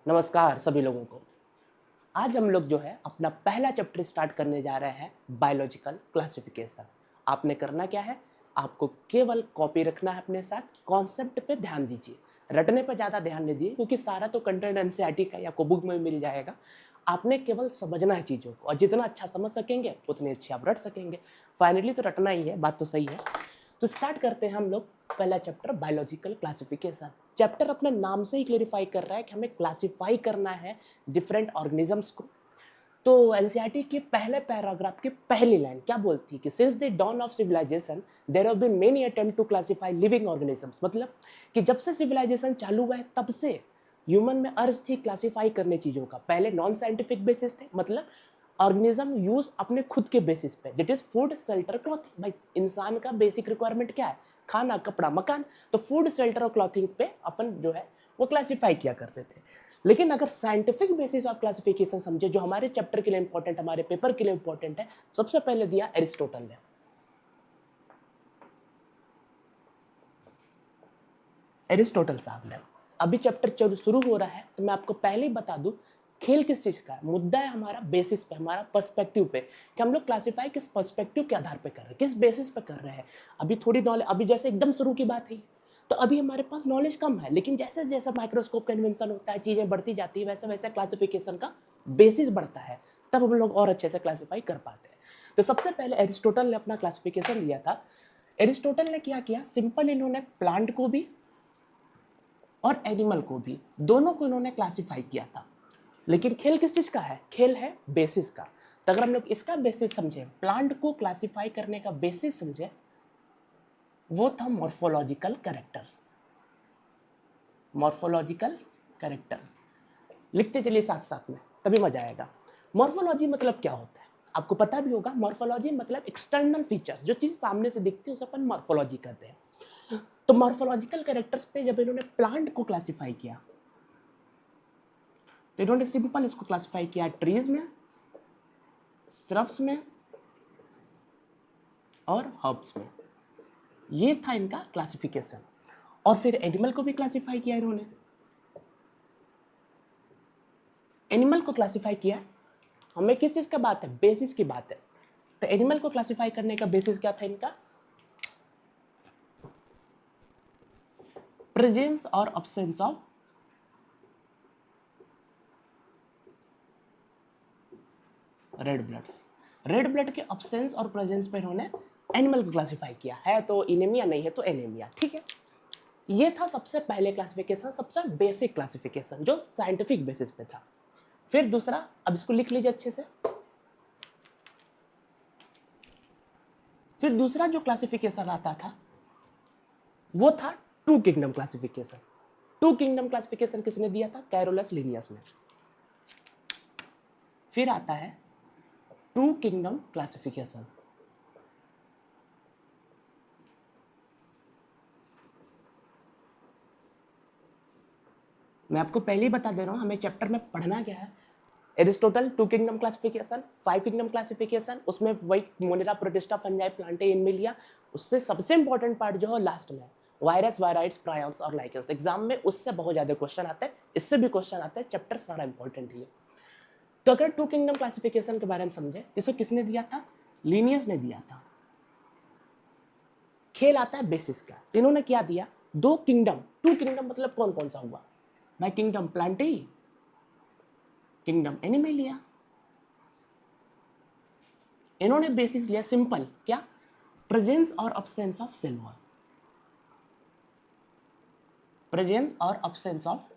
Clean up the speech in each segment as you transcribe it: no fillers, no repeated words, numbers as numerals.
नमस्कार सभी लोगों को। आज हम लोग जो है अपना पहला चैप्टर स्टार्ट करने जा रहे हैं, बायोलॉजिकल क्लासिफिकेशन। आपने करना क्या है, आपको केवल कॉपी रखना है अपने साथ, कॉन्सेप्ट पे ध्यान दीजिए, रटने पे ज़्यादा ध्यान नहीं दीजिए क्योंकि सारा तो कंटेंट एनसीईआरटी का या आपको बुक में मिल जाएगा। आपने केवल समझना है चीज़ों को और जितना अच्छा समझ सकेंगे उतनी अच्छी आप रट सकेंगे। फाइनली तो रटना ही है, बात तो सही है। तो स्टार्ट करते हैं हम लोग पहला चैप्टर, बायोलॉजिकल क्लासिफिकेशन। चैप्टर अपने नाम से ही क्लेरिफाई कर रहा है कि हमें क्लासिफाई करना है डिफरेंट ऑर्गेनिजम्स को। तो एनसीईआरटी के पहले पैराग्राफ की पहली लाइन क्या बोलती है कि since the dawn of civilization there have been many attempt to classify living organisms. मतलब कि जब से सिविलाइजेशन चालू हुआ है तब से ह्यूमन में अर्ज थी क्लासिफाई करने चीज़ों का। पहले नॉन साइंटिफिक बेसिस थे, मतलब ऑर्गेनिज्म यूज अपने खुद के बेसिस पे, that is food shelter clothing. भाई इंसान का बेसिक रिक्वायरमेंट क्या है, खाना कपड़ा मकान। तो फूड शेल्टर और क्लॉथिंग पे अपन जो है वो क्लासिफाई किया करते थे। लेकिन अगर साइंटिफिक बेसिस ऑफ क्लासिफिकेशन समझे, जो हमारे चैप्टर के लिए इंपॉर्टेंट, हमारे पेपर के लिए इंपॉर्टेंट है, सबसे पहले दिया एरिस्टोटल ने। एरिस्टोटल साहब ने। अभी चैप्टर शुरू हो रहा है तो मैं आपको पहले ही बता दूं, खेल किस चीज का है, मुद्दा है हमारा बेसिस पे, हमारा पर्सपेक्टिव पे, कि हम लोग क्लासिफाई किस पर्सपेक्टिव के आधार पे कर रहे हैं, किस बेसिस पे कर रहे हैं। अभी थोड़ी नॉलेज, अभी जैसे एकदम शुरू की बात है तो अभी हमारे पास नॉलेज कम है, लेकिन जैसे जैसे माइक्रोस्कोप का इन्वेंशन होता है, चीजें बढ़ती जाती है, वैसे वैसे क्लासिफिकेशन का बेसिस बढ़ता है, तब हम लोग और अच्छे से क्लासिफाई कर पाते हैं। तो सबसे पहले एरिस्टोटल ने अपना क्लासिफिकेशन दिया था। एरिस्टोटल ने क्या किया, सिंपल इन्होंने प्लांट को भी और एनिमल को भी, दोनों को इन्होंने क्लासिफाई किया था। लेकिन खेल किस चीज का है, खेल है बेसिस का। तो अगर हम लोग इसका बेसिस समझे, प्लांट को क्लासिफाई करने का बेसिस समझे, वो था मॉर्फोलॉजिकल कैरेक्टर्स। मॉर्फोलॉजिकल कैरेक्टर लिखते चलिए साथ साथ में, तभी मजा आएगा। मॉर्फोलॉजी मतलब क्या होता है आपको पता भी होगा। मॉर्फोलॉजी मतलब एक्सटर्नल फीचर्स, जो चीज सामने से दिखती है उसे अपन मॉर्फोलॉजी कहते हैं। तो मॉर्फोलॉजिकल कैरेक्टर्स पे जब इन्होंने प्लांट को क्लासिफाई किया तो इन्होंने सिंपल इसको क्लासिफाई किया ट्रीज में, श्रब्स में और हर्ब्स में। ये था इनका क्लासिफिकेशन। और फिर एनिमल को भी क्लासिफाई किया इन्होंने। एनिमल को क्लासिफाई किया, हमें किस चीज का बात है, बेसिस की बात है। तो एनिमल को क्लासिफाई करने का बेसिस क्या था इनका, प्रेजेंस और absence of red bloods. Red blood के अब्सेंस और प्रेजेंस पे इन्होंने एनिमल को क्लासिफाई किया है, तो इनेमिया, नहीं है तो एनीमिया, ठीक है। ये था सबसे पहले क्लासिफिकेशन, सबसे बेसिक क्लासिफिकेशन जो साइंटिफिक बेसिस पे था। फिर दूसरा, अब इसको लिख लीजिए अच्छे से। फिर दूसरा जो क्लासिफिकेशन आता था वो था two kingdom classification. Two kingdom classification किसने दिया था, कैरोलस लिनियस ने। फिर आता है टू किंगडम क्लासिफिकेशन। मैं आपको पहले ही बता दे रहा हूं हमें चैप्टर में पढ़ना क्या है। Aristotle two kingdom classification, five kingdom classification, उसमें वही monera, protista, fungi, plantae, animalia. उससे सबसे इंपॉर्टेंट पार्ट जो है लास्ट में, वायरस, वायराइड्स, प्रायॉन्स और लाइकेंस। एग्जाम में उससे बहुत ज्यादा क्वेश्चन आते हैं, इससे भी क्वेश्चन आते हैं, चैप्टर सारा इंपॉर्टेंट ही है। तो अगर टू किंगडम क्लासिफिकेशन के बारे में समझे, इसको किसने दिया था, लीनियस ने दिया था। खेल आता है बेसिस का, इन्होंने क्या दिया, दो किंगडम। टू किंगडम मतलब कौन कौन सा हुआ भाई, किंगडम प्लांटे, किंगडम एनिमेलिया। इन्होंने बेसिस लिया सिंपल, क्या, प्रेजेंस और absence of cell wall. Presence और absence of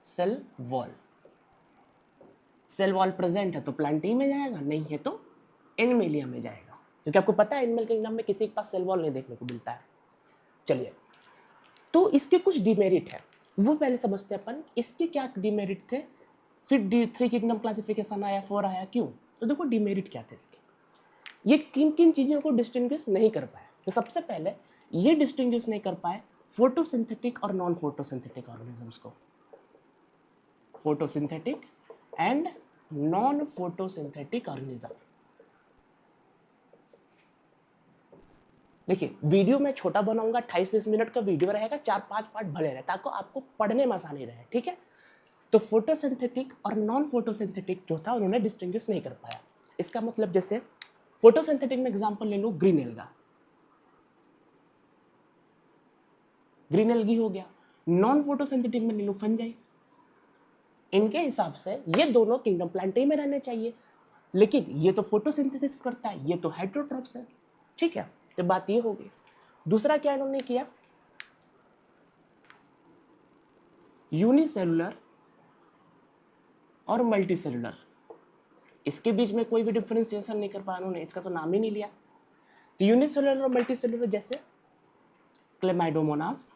cell wall. Cell wall present है तो प्लांटी में जाएगा, नहीं है तो एनिमेलिया में जाएगा, क्योंकि आपको पता है एनिमल किंगडम में किसी के पास सेल वॉल नहीं देखने को मिलता है। चलिए, तो इसके कुछ डिमेरिट है, वो पहले समझते हैं अपन, इसके क्या डिमेरिट थे। फिर डी थ्री किंगडम क्लासिफिकेशन आया, फोर आया, क्यों। तो देखो डिमेरिट क्या थे इसके, ये किन किन चीज़ों को डिस्टिंग्विश नहीं कर पाए। तो सबसे पहले ये डिस्टिंग्विश नहीं कर पाए फोटोसिंथेटिक और नॉन फोटोसिंथेटिक ऑर्गेनिजम्स को। Photosynthetic and non photosynthetic organism. देखिए वीडियो में छोटा बनाऊंगा, 28-30 मिनट का वीडियो रहेगा, 4-5 पार्ट भले रहे ताकि आपको पढ़ने में आसानी रहे, ठीक है। तो फोटोसिंथेटिक और नॉन फोटोसिंथेटिक जो था उन्होंने डिस्टिंग्विश नहीं कर पाया। इसका मतलब जैसे फोटोसिंथेटिक में एग्जांपल ले लो ग्रीन एल्गा, ग्रीन एल्गी हो गया। नॉन फोटोसिंथेटिक में ले लो फंजाई। इनके हिसाब से ये दोनों किंगडम प्लांटेई में रहने चाहिए, लेकिन ये तो फोटोसिंथेसिस करता है, ये तो हेटेरोट्रॉप्स है। ठीक है, तो बात ये होगी। दूसरा क्या इन्होंने किया, यूनिसेलुलर और मल्टीसेलुलर, इसके बीच में कोई भी डिफरेंशिएशन नहीं कर पाया उन्होंने, इसका तो नाम ही नहीं लिया। तो यूनिसेलुलर और मल्टीसेलुलर जैसे क्लेमाइडोमोनास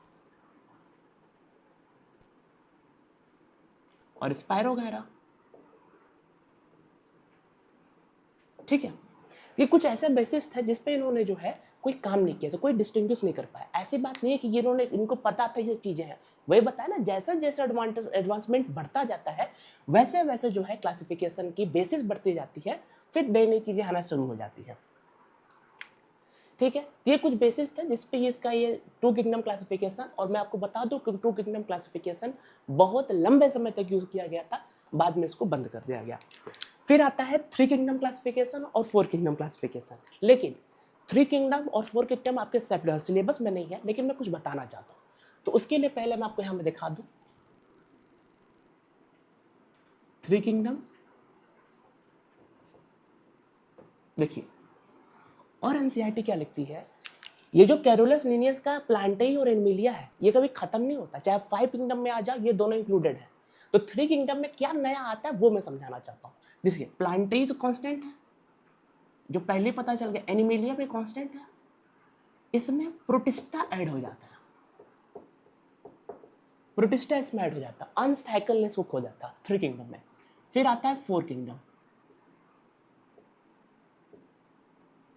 और स्पायरोगायरा। ठीक है, ये कुछ ऐसे बेसिस थे जिसपे इन्होंने जो है कोई काम नहीं किया, तो कोई डिस्टिंग्विश नहीं कर पाया। ऐसी बात नहीं है कि इन्होंने, इनको पता था ये चीजें हैं, वही बताया ना, जैसा जैसा एडवांसमेंट बढ़ता जाता है वैसे वैसे जो है क्लासिफिकेशन की बेसिस बढ़ती जाती है, फिर नई नई चीजें आना शुरू हो जाती है। ठीक है, ये कुछ बेसिस थे जिसपे ये टू किंगडम क्लासिफिकेशन, और मैं आपको बता दूं कि टू किंगडम क्लासिफिकेशन बहुत लंबे समय तक यूज किया गया था, बाद में इसको बंद कर दिया गया। फिर आता है थ्री किंगडम क्लासिफिकेशन और फोर किंगडम क्लासिफिकेशन। लेकिन थ्री किंगडम और फोर किंगडम आपके सिलेबस में नहीं है, लेकिन मैं कुछ बताना चाहता हूँ, तो उसके लिए पहले मैं आपको यहाँ में दिखा दूं थ्री किंगडम। देखिए, और एनसीईआरटी क्या लिखती है, ये जो कैरोलस लिनियस का प्लांटेई और एनिमिलिया है, ये कभी खत्म नहीं होता, चाहे फाइव किंगडम में आ जाओ, ये दोनों इंक्लूडेड है। तो थ्री किंगडम में क्या नया आता है वो मैं समझाना चाहता हूँ। देखिए, प्लांटेई तो कांस्टेंट है, जो पहले पता चल गया, एनिमिलिया भी कांस्टेंट है, इसमें प्रोटिस्टा ऐड हो जाता है, प्रोटिस्टा इसमें ऐड हो जाता है, अंश हैकलनेस हो जाता है थ्री किंगडम में। फिर आता है four kingdom.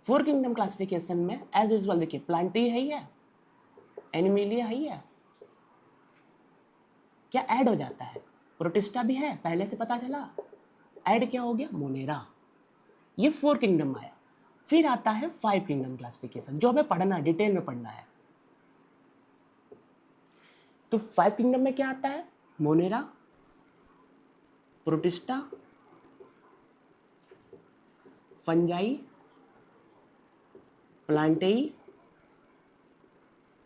Four kingdom classification में एज यूजुअल देखिए, प्लांटेई है ही है, एनिमिलिया है ही है, क्या ऐड हो जाता है, प्रोटिस्टा भी है, पहले से पता चला, ऐड क्या हो गया, मोनेरा। ये फोर किंगडम आया। फिर आता है फाइव किंगडम क्लासिफिकेशन, जो हमें पढ़ना है, डिटेल में पढ़ना है। तो फाइव किंगडम में क्या आता है, मोनेरा, प्रोटिस्टा, फंजाई, प्लांटेई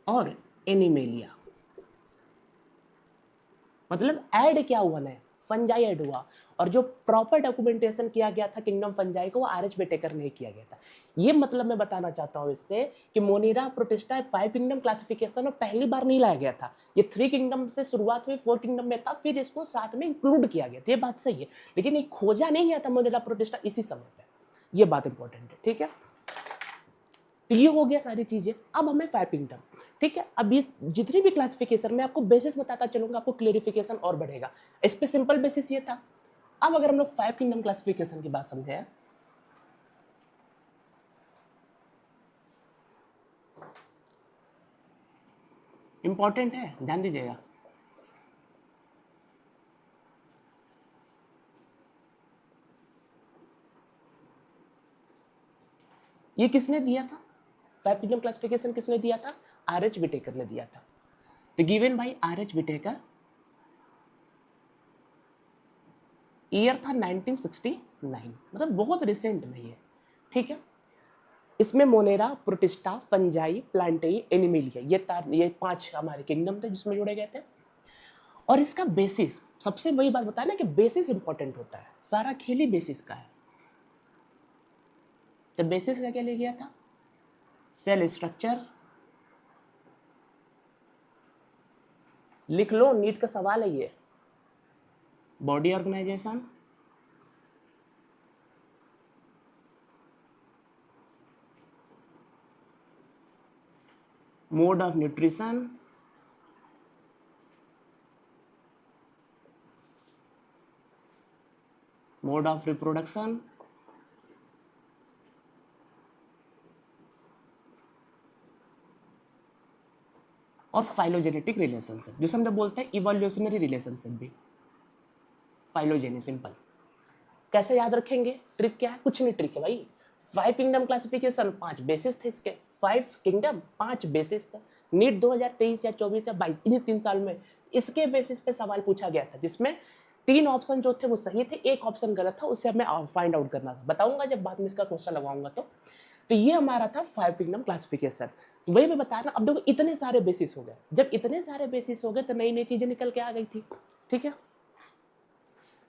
और एनिमेलिया। मतलब ऐड क्या हुआ नया, फंजाई ऐड हुआ, और जो प्रॉपर डॉक्यूमेंटेशन किया गया था किंगडम फंजाई को, वो आर.एच. विटेकर ने किया गया था। ये मतलब मैं बताना चाहता हूं इससे कि Monera, protista five kingdom classification में पहली बार नहीं लाया गया था, ये थ्री किंगडम से शुरुआत हुई, फोर किंगडम में था, फिर इसको साथ में इंक्लूड किया गया था। ये बात सही है, लेकिन ये खोजा नहीं गया था मोनेरा प्रोटिस्टा इसी समय पे, ये बात इंपॉर्टेंट है। ठीक है, तो ये हो गया सारी चीजें। अब हमें फाइव किंगडम, ठीक है, अब ये जितनी भी क्लासिफिकेशन मैं आपको बेसिस बताता चलूंगा, आपको क्लेरिफिकेशन और बढ़ेगा। इस पे सिंपल बेसिस ये था। अब अगर हम लोग फाइव किंगडम क्लासिफिकेशन की बात समझे, इंपॉर्टेंट है, ध्यान दीजिएगा। ये किसने दिया था, फाइव किंगडम क्लासिफिकेशन किसने दिया था, आर.एच. विटेकर ने दिया था। तो given by R H. Whittaker, year था 1969, मतलब बहुत रिसेंट में ये। ठीक है, इसमें मोनेरा, प्रोटिस्टा, फंजाई, प्लांटेई, एनिमिलिया, ये पांच हमारे किंगडम थे जिसमें जोड़े गए थे। और इसका बेसिस, सबसे वही बात बताया ना कि बेसिस इंपॉर्टेंट होता है, सारा खेल ही बेसिस का है। तो बेसिस का क्या ले गया था, सेल स्ट्रक्चर, लिख लो, नीट का सवाल है ये, body organization, mode of nutrition, mode of reproduction, और फाइलोजेनेटिक रिलेशनशिप, जिसे हम बोलते हैं इवोल्यूशनरी रिलेशनशिप भी, फाइलोजेनी। सिंपल, कैसे याद रखेंगे, ट्रिक क्या है, कुछ नहीं ट्रिक है भाई। फाइव किंगडम क्लासिफिकेशन, पांच बेसिस थे इसके, फाइव किंगडम पांच बेसिस थे। नीट 2023 या 24 या 22, इन्हीं 3 साल में इसके बेसिस पे सवाल पूछा गया था, जिसमें 3 ऑप्शन जो थे वो सही थे, 1 ऑप्शन गलत था, उससे हमें फाइंड आउट करना था। बताऊंगा जब बाद में इसका क्वेश्चन लगाऊंगा तो ये हमारा था 5 किंगडम क्लासिफिकेशन। तो वही मैं बता रहा, अब देखो इतने सारे बेसिस हो गए, जब इतने सारे बेसिस हो गए तो नई नई चीजें निकल के आ गई थी, ठीक है।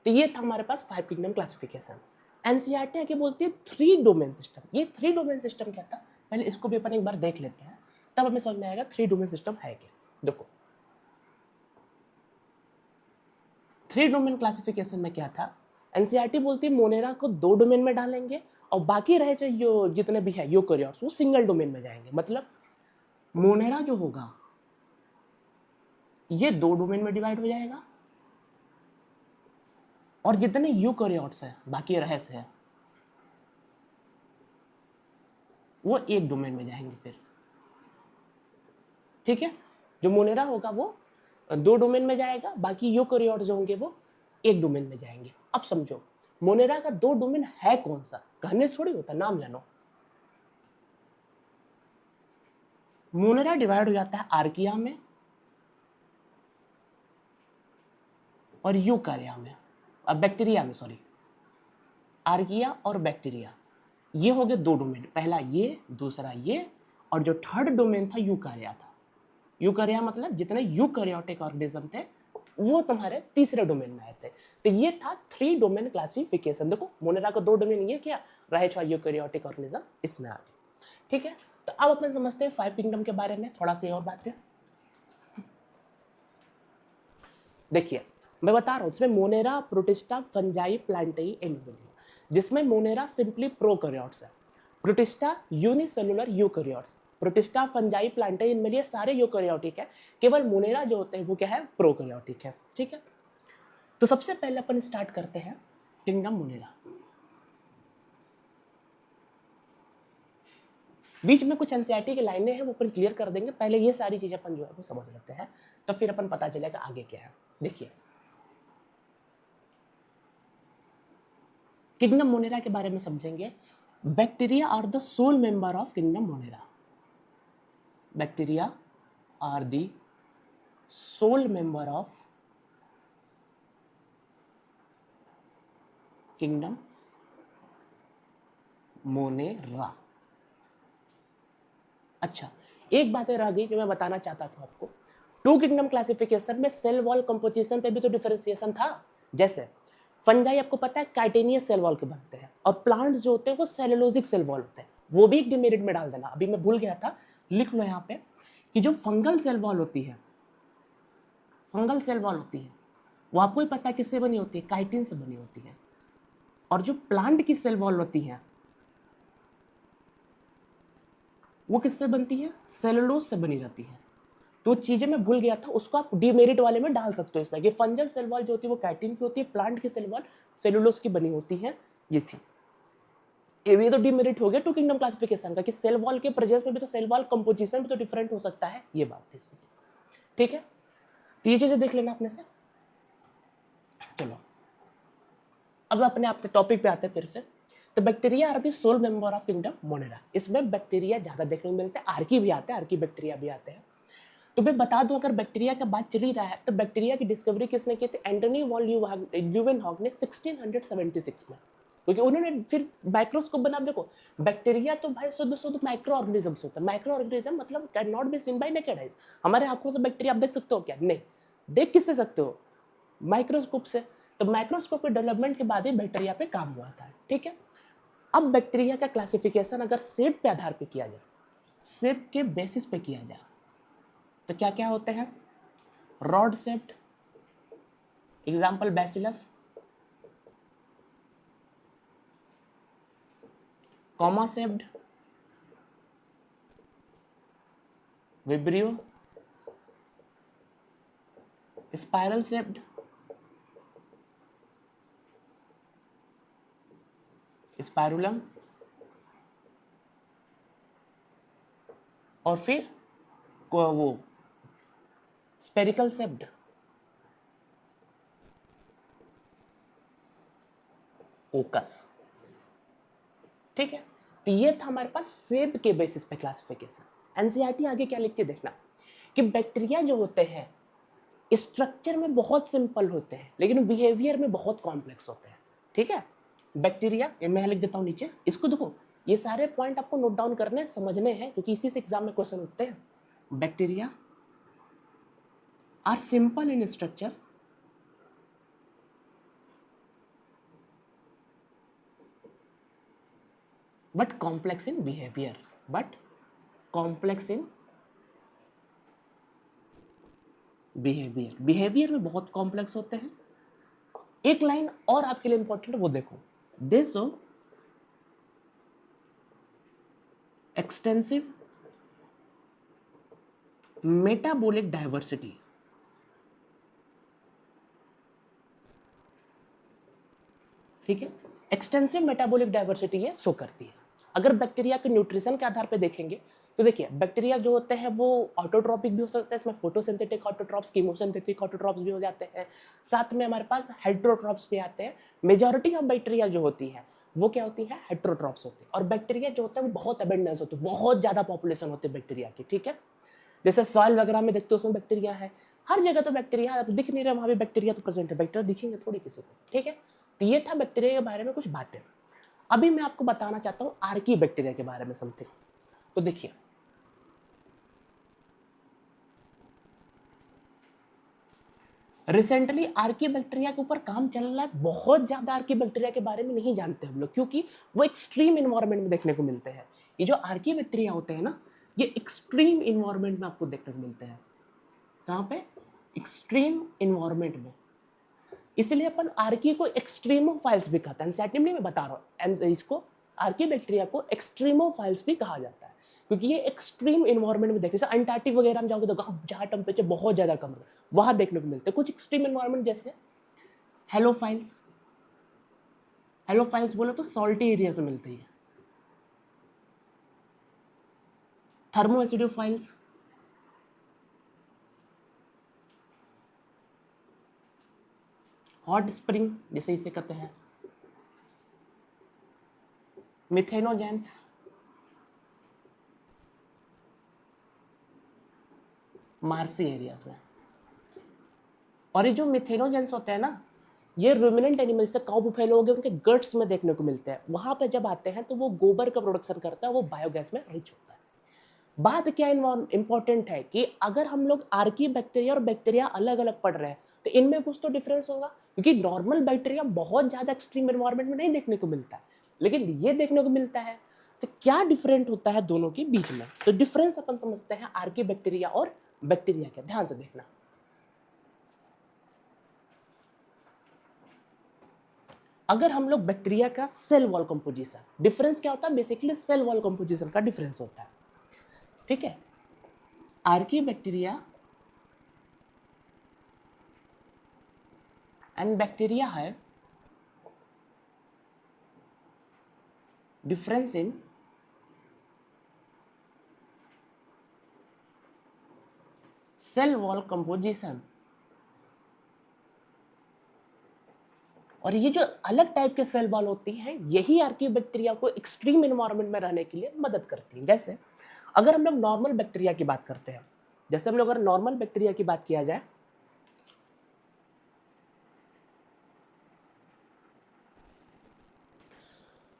तो ये था हमारे पास 5 किंगडम क्लासिफिकेशन। एनसीईआरटी आगे बोलती है 3 डोमेन सिस्टम। ये 3 डोमेन सिस्टम क्या था, पहले इसको भी अपन एक बार देख लेते हैं, तब हमें समझ में आएगा 3 डोमेन सिस्टम है क्या। देखो 3 डोमेन क्लासिफिकेशन में क्या था, एनसीईआरटी बोलती है मोनेरा को 2 डोमेन में डालेंगे और बाकी रहे जो जितने भी है यूकैरियोट्स वो सिंगल डोमेन में जाएंगे। मतलब मोनेरा जो होगा ये 2 डोमेन में डिवाइड हो जाएगा और जितने यूकैरियोट्स हैं बाकी रहस्य है वो एक डोमेन में जाएंगे फिर, ठीक है। जो मोनेरा होगा वो 2 डोमेन में जाएगा, बाकी यूकैरियोट्स जो होंगे वो एक डोमेन में जाएंगे। अब समझो मोनेरा का 2 डोमेन है कौन सा, कहने से थोड़ी होता, नाम जानो। मोनेरा डिवाइड हो जाता है आर्किया में और यूकार्या में, अब बैक्टीरिया में, सॉरी, आर्किया और बैक्टीरिया, ये हो गए 2 डोमेन, पहला ये दूसरा ये, और जो थर्ड डोमेन था यूकार्या था। यूकार्या मतलब जितने यूकैरियोटिक ऑर्गेनिज्म थे वो तुम्हारे तीसरे डोमेन में आए थे। तो ये था 3 डोमेन क्लासिफिकेशन। देखो मोनेरा का 2 डोमेन ये क्या रहे, यूकैरियोटिक ऑर्गेनिज्म इसमें आ गए, ठीक है। तो अब अपन समझते हैं 5 किंगडम के बारे में थोड़ा सी और बातें। देखिए मैं बता रहा हूँ, इसमें मोनेरा, प्रोटिस्टा, फंजाई, प्लांटाई, एनिमोनिया। जिसमें मोनेरा सिंपली प्रोकैरियोट्स है, protista unicellular eukaryotes, protista, fungi, प्लांटाई, इनमें लिए सारे यूकैरियोटिक है, केवल मोनेरा जो होते हैं वो क्या है, प्रोकैरियोटिक है, ठीक है। तो सबसे पहले अपन स्टार्ट करते हैं किंगडम मोनेरा। बीच में कुछ एनसीईआरटी की लाइनें हैं वो अपन क्लियर कर देंगे, पहले ये सारी चीजें अपन जो है वो समझ लेते हैं, तो फिर अपन पता चलेगा आगे क्या है। देखिए किंगडम मोनेरा के बारे में समझेंगे। Bacteria are the sole member of kingdom monera. Bacteria are the sole member of kingdom monera. अच्छा एक बात रह गई जो मैं बताना चाहता था आपको, 2 किंगडम क्लासिफिकेशन में सेल वॉल कंपोजिशन पे भी तो डिफरेंशिएशन था। जैसे फंजाई आपको पता है काइटेनियस सेल वॉल के बनते हैं, और प्लांट्स जो होते हैं वो सेलुलोजिक सेल वॉल होते हैं, वो भी एक डिमेरिट में डाल देना, अभी मैं भूल गया था, लिख लो यहाँ पे कि जो फंगल सेल वॉल होती है, फंगल सेल वॉल होती है वो आपको ही पता है किससे बनी होती है, काइटिन से बनी होती है, और जो प्लांट की सेल वॉल होती है वो किससे बनती है, सेलुलोज से बनी रहती है। तो चीजें मैं भूल गया था, उसको आप डीमेरिट वाले में डाल सकते हो इसमें, कि फंजल सेल वॉल जो होती है वो काइटिन की होती है, प्लांट की सेल वॉल सेलुलोज की बनी होती है, ये थी। ये तो डीमेरिट हो गया 2 किंगडम क्लासिफिकेशन का, कि सेल वॉल के प्रेजेंस में भी तो सेल वॉल कंपोजिशन भी तो डिफरेंट हो सकता है, ये बात थी इसमें, ठीक है। तो ये चीजें देख लेना अपने से। चलो अब अपने आपके टॉपिक पे आते हैं फिर से। तो bacteria are the sole member of kingdom monera. इसमें बैक्टीरिया ज्यादा देखने को मिलते हैं, आर्की भी आते हैं, आर्की बैक्टीरिया भी आते हैं। तो मैं बता दूं, अगर बैक्टीरिया का बात चली रहा है तो बैक्टीरिया की डिस्कवरी किसने की थी, एंटनी वॉन ल्यूवेनहॉक ने 1676 में, क्योंकि उन्होंने फिर माइक्रोस्कोप बना। देखो बैक्टीरिया तो भाई शुद्ध शुद्ध माइक्रो ऑर्गेनिजम्स होता है, माइक्रो ऑर्गेनिज्म मतलब can not be seen bye naked eyes. हमारे आंखों से बैक्टीरिया आप देख सकते हो क्या, नहीं, देख किससे सकते हो, माइक्रोस्कोप से। तो माइक्रोस्कोप के डेवलपमेंट के बाद ही बैक्टीरिया पे काम हुआ था, ठीक है। अब बैक्टीरिया का क्लासिफिकेशन अगर शेप पे आधार पे किया जाए, शेप के बेसिस पे किया जाए, तो क्या क्या होते हैं, rod shaped, example bacillus, comma shaped, vibrio, spiral shaped, spirillum, और फिर वो स्पेरिकल शेप्ड, ओकस, ठीक है। तो ये था हमारे पास शेप के बेसिस पे क्लासिफिकेशन। एनसीईआरटी आगे क्या लिखती है देखना, कि बैक्टीरिया जो होते हैं स्ट्रक्चर में बहुत सिंपल होते हैं लेकिन बिहेवियर में बहुत कॉम्प्लेक्स होते हैं। ठीक है, बैक्टीरिया, मैं लिख देता हूँ नीचे, इसको देखो, ये सारे पॉइंट आपको नोट डाउन करने समझने हैं क्योंकि इसी से एग्जाम में क्वेश्चन उठते हैं। Bacteria are simple in structure but complex in behaviour, but complex in behaviour, behaviour में बहुत कॉम्प्लेक्स होते हैं। एक लाइन और आपके लिए इंपॉर्टेंट है, वो देखो, दे शो एक्सटेंसिव मेटाबॉलिक डाइवर्सिटी। ठीक है, एक्सटेंसिव मेटाबॉलिक डाइवर्सिटी ये शो करती है। अगर बैक्टीरिया के न्यूट्रिशन के आधार पे देखेंगे तो देखिए, बैक्टीरिया जो होते हैं वो ऑटोट्रॉपिक भी हो सकते हैं, इसमें फोटोसिंथेटिक ऑटोट्रॉप्स, कीमोसिंथेटिक ऑटोट्रॉप्स भी हो जाते हैं, साथ में हमारे पास हेट्रोट्रॉप्स भी आते हैं। मेजॉरिटी ऑफ बैक्टीरिया जो होती है वो क्या होती है, हेट्रोट्रॉप्स होती है। और बैक्टीरिया जो होता है वो बहुत अबेंडेंस होती है, बहुत ज्यादा पॉपुलेशन होती है बैक्टीरिया की। ठीक है, जैसे सॉइल वगैरह में देखते हो उसमें बैक्टीरिया है, हर जगह तो बैक्टीरिया है, दिख नहीं रहा वहां भी बैक्टीरिया तो प्रेजेंट है, बैक्टीरिया दिखेंगे थोड़ी किसी को। ठीक है, तो ये था बैक्टीरिया के बारे में कुछ बातें। अभी मैं आपको बताना चाहता हूँ आर्की बैक्टीरिया के बारे में समथिंग। तो देखिए, रिसेंटली आर्की बैक्टीरिया के ऊपर काम चल रहा है, बहुत ज्यादा आर्की बैक्टीरिया के बारे में नहीं जानते हम लोग क्योंकि वो एक्सट्रीम इन्वायरमेंट में देखने को मिलते हैं। ये जो आर्की बैक्टीरिया होते हैं ना, ये एक्सट्रीम इन्वायरमेंट में आपको देखने को मिलते हैं। कहाँ पे? एक्सट्रीम इन्वायरमेंट में। इसलिए अपन आर्की को एक्सट्रीमोफाइल्स भी कहते हैं, एंसेटिमली मैं बता रहा हूँ, इसको आर्की बैक्टीरिया को एक्सट्रीमोफाइल्स भी कहा जाता है क्योंकि ये एक्सट्रीम इन्वायरमेंट में देखते हैं। अंटार्कटिक वगैरह में जाओगे तो जहाँ टेम्परेचर बहुत ज्यादा कम है वहां देखने को मिलते हैं कुछ एक्सट्रीम इन्वायरमेंट, जैसे हेलोफाइल्स। हेलोफाइल्स बोले तो सॉल्टी एरिया से मिलते हैं। थर्मोएसिडोफाइल्स, हॉट स्प्रिंग जैसे इसे कहते हैं, मिथेनोजेंस, मार्सी एरियाज में। और ये जो मिथेनोजेंस होते हैं ना, ये रूमिनेंट एनिमल से काउ बुफेलो हो गए, उनके गट्स में देखने को मिलते हैं। वहां पे जब आते हैं तो वो गोबर का प्रोडक्शन करता है, वो बायोगैस में रिच होता है। बात क्या इंपॉर्टेंट है कि अगर हम लोग आर्की बैक्टीरिया और बैक्टीरिया अलग अलग पढ़ रहे हैं तो इनमें कुछ तो डिफरेंस होगा क्योंकि नॉर्मल बैक्टीरिया बहुत ज्यादा एक्सट्रीम एनवायरनमेंट में नहीं देखने को मिलता है लेकिन ये देखने को मिलता है। तो क्या डिफरेंट होता है दोनों के बीच में? तो डिफरेंस अपन समझते हैं आर्की बैक्टीरिया और बैक्टीरिया का, ध्यान से देखना। अगर हम लोग बैक्टीरिया का सेल वॉल कंपोजिशन, डिफरेंस क्या होता है? बेसिकली सेल वॉल कंपोजिशन का डिफरेंस होता है। ठीक है, आर्की बैक्टीरिया एंड बैक्टीरिया है difference in cell wall composition. और ये जो अलग टाइप के सेल वॉल होती हैं यही आर्की बैक्टीरिया को एक्सट्रीम एनवायरनमेंट में रहने के लिए मदद करती हैं। जैसे अगर हम लोग नॉर्मल बैक्टीरिया की बात करते हैं, जैसे हम लोग अगर नॉर्मल बैक्टीरिया की बात किया जाए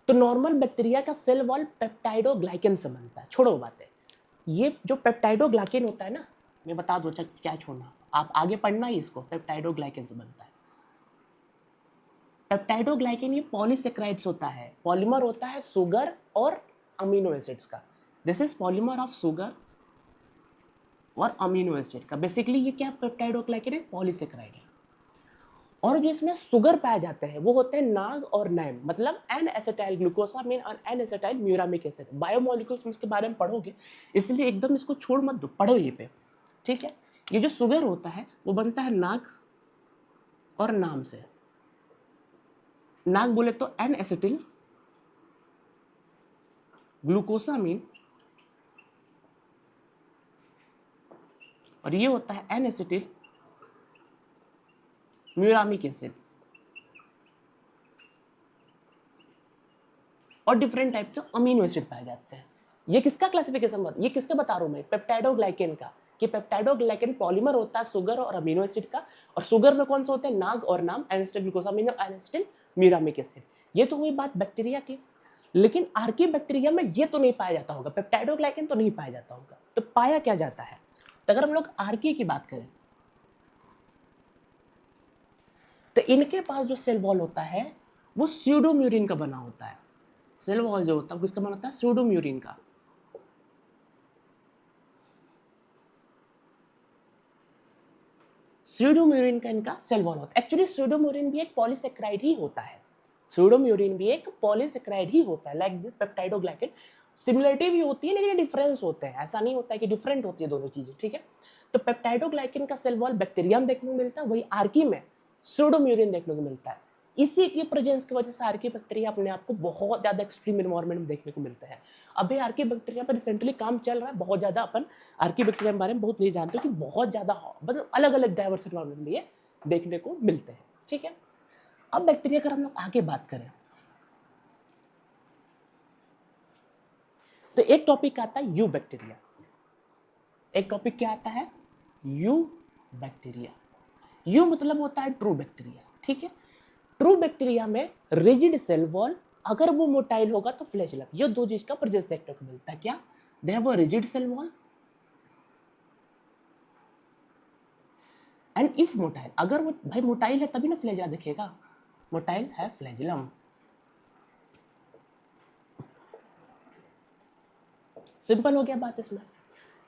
तो नॉर्मल बैक्टीरिया का सेल वॉल पेप्टाइडोग्लाइकेन से बनता है। छोड़ो बातें, ये जो पेप्टाइडोग्लाइकेन होता है ना, मैं बता दूं, क्या छोड़ना, आप आगे पढ़ना ही इसको, पेप्टाइडोग्लाइकेन से बनता है। पेप्टाइडोग्लाइकेन ये पॉलीसेक्राइड्स होता है, पॉलीमर होता है शुगर और अमीनो एसिड्स का। This is polymer of sugar और अमीनो एसिड का। बेसिकली ये क्या पेप्टाइडोग्लाइकेन है? पॉलीसेक्राइड है। और जो इसमें शुगर पाए जाते हैं वो होते हैं नाग और नैम, मतलब एन एसिटाइल ग्लूकोसामिन और N acetyl muramic acid. Biomolecules में इसके बारे में पढ़ोगे, इसलिए एकदम इसको छोड़ मत दो, पढ़ो ये पे। ठीक है, ये जो शुगर होता है वो बनता है नाग और नाम से। नाग बोले तो एन एसिटिल ग्लूकोसामिन, और ये होता है एन एसिटिल म्यूरामिक एसिड। और डिफरेंट टाइप के अमीनो एसिड पाए जाते हैं। ये किसका क्लासिफिकेशन, ये किसके बता रहा हूं मैं? पेप्टाइडोग्लाइकेन का, कि पेप्टाइडोग्लाइकन पॉलीमर होता है शुगर और अमीनो एसिड का, और शुगर में कौन से होते हैं, नाग और नाम, एसिटिल ग्लूकोसामिनो, एसिटिल म्यूरामिक एसिड। ये तो हुई बात बैक्टीरिया की, लेकिन आर्की बैक्टीरिया में ये तो नहीं पाया जाता होगा, पेप्टाइडोग्लाइकन तो नहीं पाया जाता होगा, तो पाया क्या जाता है। तो अगर हम लोग आर्की की बात करें तो इनके पास जो सेल वॉल होता है वो स्यूडोम्यूरिन का बना होता है। सेल वॉल जो होता है किसका बना होता है, स्यूडोम्यूरिन का। स्यूडोम्यूरिन का इनका सेल वॉल होता है। एक्चुअली स्यूडोम्यूरिन भी एक पॉलीसेक्राइड ही होता है, स्यूडोम्यूरिन भी एक पॉलीसेक्राइड ही होता है, लाइक दिस पेप्टाइडोग्लाइकन। सिमिलरिटी भी होती है लेकिन डिफरेंस होते हैं, ऐसा नहीं होता है कि डिफरेंट होती है दोनों चीजें, ठीक है। तो पेप्टाइडोग्लाइकन का सेल वॉल बैक्टीरिया में देखने को मिलता है, वही आर्की में स्यूडोम्यूरिन देखने को मिलता है। इसी की प्रेजेंस की वजह से आर्की बैक्टीरिया अपने आप को बहुत ज्यादा एक्सट्रीम एनवायरनमेंट में देखने को मिलते हैं। अभी आर्की बैक्टीरिया पर रिसेंटली काम चल रहा है बहुत ज्यादा, अपन आर्की बैक्टीरिया के बारे में बहुत नहीं जानते कि बहुत ज्यादा मतलब अलग अलग डाइवर्स एनवायरनमेंट में ये देखने को मिलते हैं, ठीक है। अब बैक्टीरिया अगर हम लोग आगे बात करें तो एक टॉपिक आता है यू बैक्टीरिया। एक टॉपिक क्या आता है, यू बैक्टीरिया। यू मतलब होता है ट्रू बैक्टीरिया, ठीक है। ट्रू बैक्टीरिया में रिजिड सेल वॉल, अगर वो मोटाइल होगा तो फ्लैजेलम, ये दो चीज का प्रेजेंस देखने को मिलता है। क्या, they have a rigid cell wall and if motile, अगर वो भाई मोटाइल है तभी ना फ्लैजेला दिखेगा, मोटाइल है फ्लैजेलम। सिंपल हो गया बात इसमें।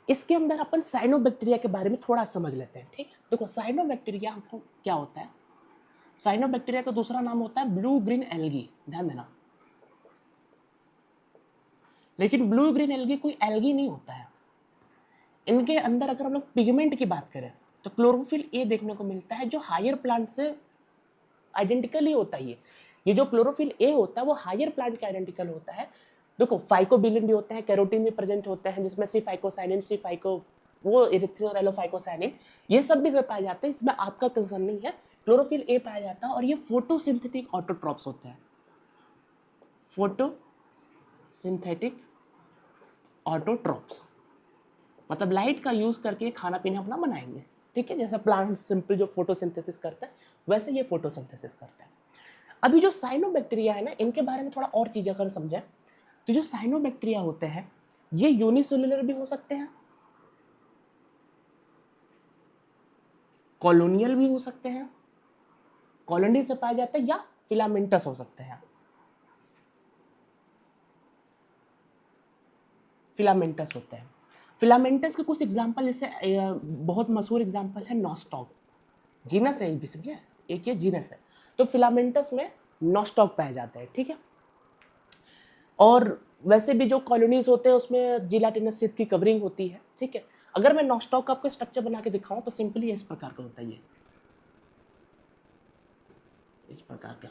इसके अंदर अपन साइनोबैक्टीरिया के बारे में थोड़ा समझ लेते हैं, ठीक है। देखो साइनोबैक्टीरिया हमको क्या होता है, साइनोबैक्टीरिया का दूसरा नाम होता है ब्लू ग्रीन एल्गी, ध्यान देना। लेकिन ब्लू ग्रीन एल्गी कोई एल्गी नहीं होता है। इनके अंदर अगर हम लोग पिगमेंट की बात करें तो क्लोरोफिल ए देखने को मिलता है, जो हायर प्लांट से आइडेंटिकल ही होता है। ये जो क्लोरोफिल ए होता है वो हायर प्लांट के आइडेंटिकल होता है। देखो फाइकोबिलिन भी होते हैं, कैरोटीन भी प्रेजेंट होते हैं, जिसमें सी फाइकोसाइनिन, सी फाइको वो इरिथ्रिन और एलोफाइकोसाइनिन, ये सब भी इसमें पाए जाते हैं। इसमें आपका कंसर्न नहीं है, क्लोरोफिल ए पाया जाता है। और ये फोटोसिंथेटिक ऑटोट्रॉप्स होते हैं, फोटोसिंथेटिक ऑटोट्रॉप्स, मतलब लाइट का यूज करके खाना पीना अपना बनाएंगे, ठीक है। जैसे प्लांट सिंपल जो फोटोसिंथेसिस करता है वैसे ये फोटोसिंथेसिस करता है। अभी जो साइनोबैक्टीरिया है ना, इनके बारे में थोड़ा और चीजें अगर समझें तो जो साइनोबैक्टीरिया होते हैं ये यूनिसेलुलर भी हो सकते हैं, कॉलोनियल भी हो सकते हैं, कॉलोनी से पाए जाते हैं, या फिलामेंटस हो सकते हैं, फिलामेंटस होते हैं। फिलामेंटस के कुछ एग्जांपल जैसे बहुत मशहूर एग्जांपल है नॉस्टॉक, जीनस है, एक भी समझे, एक ये जीनस है। तो फिलामेंटस में नॉस्टॉक पाए जाते हैं, ठीक है। और वैसे भी जो कॉलोनीज होते हैं उसमें जिलाटिनस शीट की कवरिंग होती है, ठीक है। अगर मैं नॉस्टॉक का आपको स्ट्रक्चर बना के दिखाऊं तो सिंपली इस प्रकार का होता है, ये इस प्रकार का।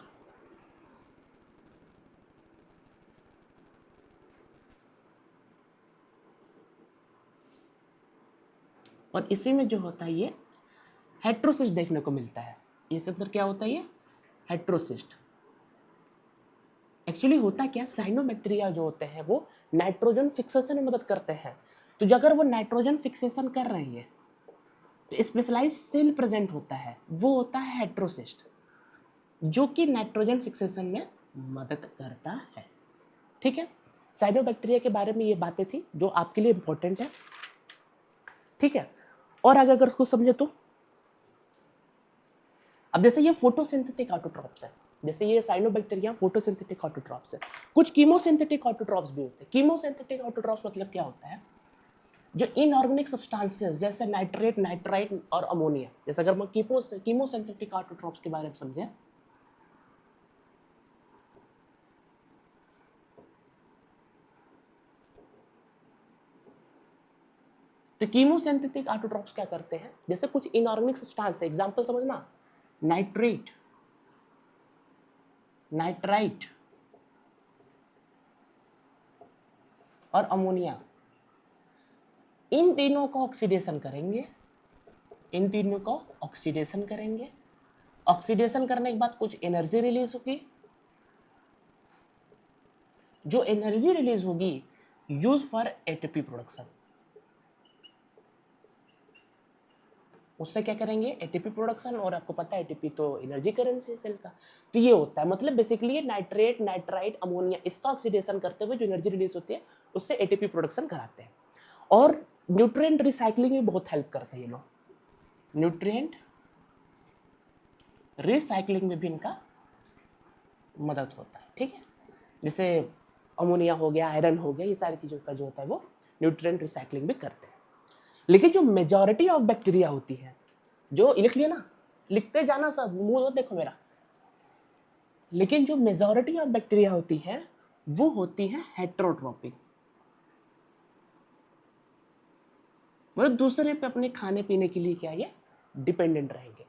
और इसी में जो होता है ये हेट्रोसिस्ट देखने को मिलता है। इसके अंदर क्या होता है, ये हेट्रोसिस्ट। एक्चुअली होता क्या, साइनोबैक्टीरिया जो होते हैं वो नाइट्रोजन फिक्सेशन में मदद करते हैं। तो जो अगर वो नाइट्रोजन फिक्सेशन कर रही है तो स्पेशलाइज सेल प्रेजेंट होता है, वो होता है हेट्रोसिस्ट, जो कि नाइट्रोजन फिक्सेशन में मदद करता है, ठीक है। साइनोबैक्टीरिया के बारे में ये बातें थी जो आपके लिए इंपॉर्टेंट है, ठीक है। और अगर उसको समझे तो अब जैसे ये फोटोसिंथेटिक ऑटोट्रॉप्स है, जैसे ये साइनोबैक्टीरिया फोटोसिंथेटिक ऑटोट्रॉप्स है। कुछ कीमोसिंथेटिक ऑटोट्रॉप्स भी होते हैं। कीमोसिंथेटिक ऑटोट्रॉप्स मतलब क्या होता है, जो इनऑर्गेनिक सब्सटेंसेस जैसे नाइट्रेट, नाइट्राइट और अमोनिया, जैसे अगर मैं कीमोसिंथेटिक ऑटोट्रॉप्स के बारे में समझें तो कीमोसिंथेटिक ऑटोट्रॉप्स क्या करते हैं, जैसे कुछ इनऑर्गेनिक सब्सटेंस है, एग्जांपल समझना, नाइट्रेट, नाइट्राइट और अमोनिया, इन तीनों को ऑक्सीडेशन करेंगे, इन तीनों को ऑक्सीडेशन करेंगे। ऑक्सीडेशन करने के बाद कुछ एनर्जी रिलीज होगी, जो एनर्जी रिलीज होगी यूज फॉर एटीपी प्रोडक्शन, उससे क्या करेंगे, एटीपी प्रोडक्शन, और आपको पता है एटीपी तो एनर्जी करेंसी है सेल का। तो ये होता है, मतलब बेसिकली नाइट्रेट, नाइट्राइट, अमोनिया, इसका ऑक्सीडेशन करते हुए जो एनर्जी रिलीज होती है उससे एटीपी प्रोडक्शन कराते हैं। और न्यूट्रिएंट रिसाइकलिंग में बहुत हेल्प करते हैं ये लोग, न्यूट्रिएंट रिसाइकलिंग में भी इनका मदद होता है, ठीक है। जैसे अमोनिया हो गया, आयरन हो गया, ये सारी चीज़ों का जो होता है वो न्यूट्रिएंट रिसाइकलिंग भी करते हैं। लेकिन जो मेजॉरिटी ऑफ बैक्टीरिया होती है, जो लिख लिया ना, लिखते जाना सब, मुंह देखो मेरा। लेकिन जो मेजॉरिटी ऑफ बैक्टीरिया होती है वो होती है हेटेरोट्रॉपिक, मतलब दूसरे पे अपने खाने पीने के लिए क्या ये डिपेंडेंट रहेंगे।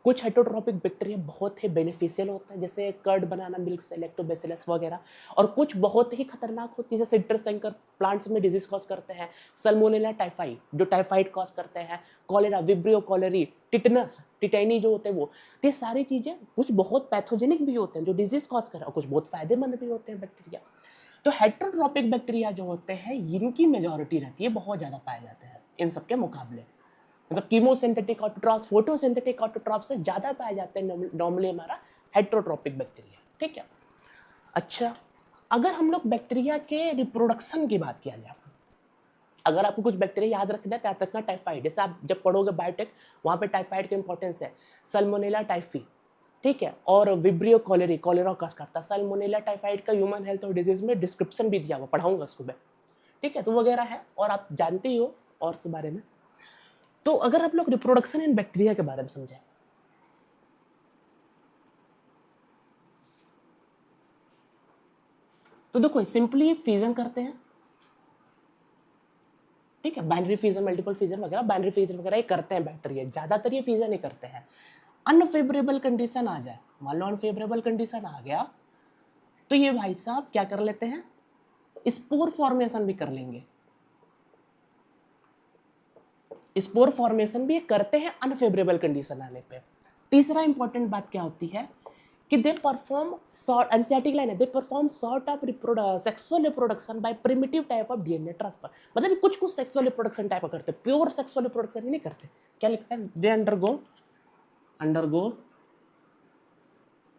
कुछ हेटेरोट्रॉपिक बैक्टीरिया बहुत ही बेनिफिशियल होता है, जैसे कर्ड बनाना मिल्क से, लैक्टोबैसिलस वगैरह, और कुछ बहुत ही खतरनाक होती है, जैसे सिट्रस एंकर प्लांट्स में डिजीज कॉज करते हैं, सल्मोनेला टाइफाइड जो टाइफाइड कॉज करते हैं, cholera, vibrio cholerae, tetanus, tetani जो होते हैं वो। तो ये सारी चीजें कुछ बहुत पैथोजेनिक भी होते हैं जो डिजीज कॉज कर रहे हैं, और कुछ बहुत फायदेमंद भी होते हैं बैक्टीरिया। तो हेटेरोट्रॉपिक बैक्टीरिया जो होते हैं इनकी मेजॉरिटी रहती है, बहुत ज़्यादा पाए जाते हैं इन सबके मुकाबले। मतलब कीमोसिंथेटिक ऑटोट्रॉप्स, फोटोसिंथेटिक ऑटोट्रॉप्स से ज़्यादा पाए जाते हैं नॉर्मली हमारा हेटेरोट्रॉपिक बैक्टीरिया, ठीक है। अच्छा, अगर हम लोग बैक्टीरिया के रिप्रोडक्शन की बात किया जाए, अगर आपको कुछ बैक्टीरिया याद रखना है, तक ना टाइफाइड, जैसे आप जब पढ़ोगे बायोटेक वहाँ पे टाइफाइड का इंपॉर्टेंस है, सल्मोनेला टाइफी, ठीक है, और विब्रियो कॉलेरी, कॉलेरा कॉज करता है। सल्मोनेला टाइफाइड का ह्यूमन हेल्थ और डिजीज में डिस्क्रिप्शन भी दिया हुआ, पढ़ाऊंगा उसको मैं, ठीक है, तो वगैरह है, और आप जानते ही हो और इस बारे में। तो अगर आप लोग रिप्रोडक्शन इन बैक्टीरिया के बारे में समझें, तो देखो सिंपली फ्यूजन करते हैं, ठीक है, बाइनरी फ्यूजन, मल्टीपल फ्यूजन वगैरह, बाइनरी फ्यूजन वगैरह ये करते हैं बैक्टीरिया, ज्यादातर ये फ्यूजन ही करते हैं। अनफेवरेबल कंडीशन आ जाए, मान लो अनफेवरेबल कंडीशन आ गया, तो ये भाई साहब क्या कर लेते हैं, स्पोर फॉर्मेशन भी कर लेंगे। स्पोर फॉर्मेशन भी करते हैं अनफेवरेबल कंडीशन आने पे। तीसरा इंपॉर्टेंट बात क्या होती है कि they perform sort, NCERT line है, they perform sort of sexual reproduction by primitive type of DNA transfer. मतलब कुछ कुछ सेक्सुअल रिप्रोडक्शन टाइप का करते हैं, प्योर सेक्सुअल रिप्रोडक्शन ही नहीं करते। क्या लिखता है, they undergo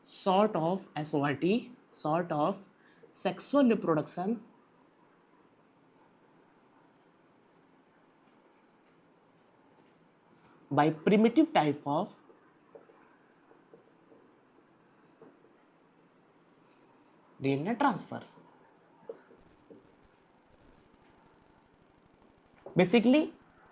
sort of SORT, sort of sexual reproduction by primitive type of DNA transfer। Basically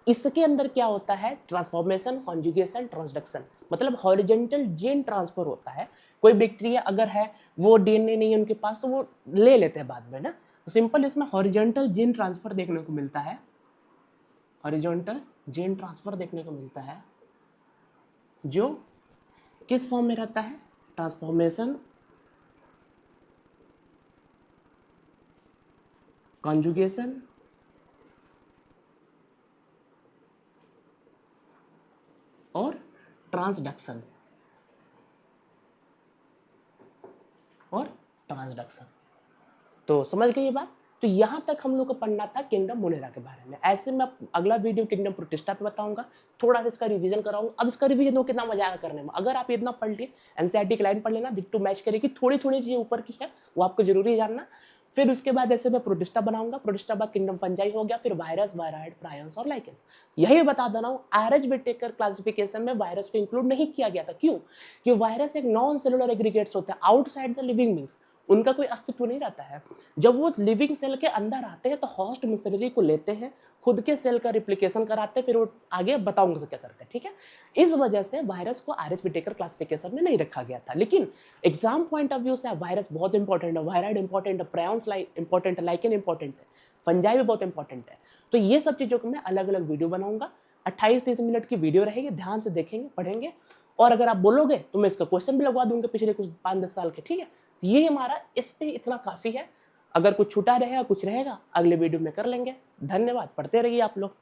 इसके अंदर क्या होता है, ट्रांसफॉर्मेशन, कॉन्जुगेशन, ट्रांसडक्शन, मतलब हॉरिजॉन्टल जीन ट्रांसफर होता है। कोई बैक्टीरिया अगर है वो डीएनए नहीं है उनके पास तो वो ले लेते हैं बाद में ना, तो सिंपल इसमें हॉरिजॉन्टल जीन ट्रांसफर देखने को मिलता है, हॉरिजॉन्टल जीन ट्रांसफर देखने को मिलता है, जो किस फॉर्म में रहता है, ट्रांसफॉर्मेशन, कॉन्जुगेशन और ट्रांसडक्शन, तो समझ गए ये बात। तो यहाँ तक हम लोग को पढ़ना था किंगडम मोनेरा के बारे में। ऐसे मैं अगला वीडियो किंगडम प्रोटिस्टा पे बताऊंगा, थोड़ा सा इसका रिवीजन कराऊंगा। अब इसका रिवीजन हो कितना मजा आएगा करने में, अगर आप इतना पढ़ लिए, एनसीईआरटी की लाइन पढ़ लेना, दिख टू मैच करेगी, थोड़ी थोड़ी चीजें ऊपर की है वो आपको जरूरी जानना। फिर उसके बाद ऐसे मैं प्रोटिस्टा बनाऊंगा, प्रोटिस्टा बाद किंगडम फंजाई हो गया, फिर वायरस, वायराइड, प्रायंस और लाइकेंस। यही बता देना हूँ, आरएच विटेकर क्लासिफिकेशन में वायरस को इंक्लूड नहीं किया गया था। क्यों? कि वायरस एक नॉन सेलुलर एग्रीगेट्स होता है, आउटसाइड द लिविंग बींग्स, उनका कोई अस्तित्व नहीं रहता है। जब वो लिविंग सेल के अंदर आते हैं तो होस्ट मशीनरी को लेते हैं, खुद के सेल का रिप्लिकेशन कराते हैं, फिर वो आगे बताऊंगा क्या करते हैं, ठीक है। इस वजह से वायरस को आरएच विटेकर क्लासिफिकेशन में नहीं रखा गया था। लेकिन एग्जाम पॉइंट ऑफ व्यू से वायरस बहुत इंपॉर्टेंट है, वायराइड इंपॉर्टेंट है, प्रायंस इंपॉर्टेंट है, लाइकेन इंपॉर्टेंट है, फंजाई भी बहुत इंपॉर्टेंट है। तो ये सब चीजों को मैं अलग अलग वीडियो बनाऊंगा, 28-30 मिनट की वीडियो रहेगी, ध्यान से देखेंगे, पढ़ेंगे, और अगर आप बोलोगे तो मैं इसका क्वेश्चन भी लगवा दूंगा पिछले कुछ 5-10 साल के, ठीक है। ये हमारा इस पे इतना काफी है। अगर कुछ छूटा रहेगा, कुछ रहेगा, अगले वीडियो में कर लेंगे। धन्यवाद, पढ़ते रहिए आप लोग।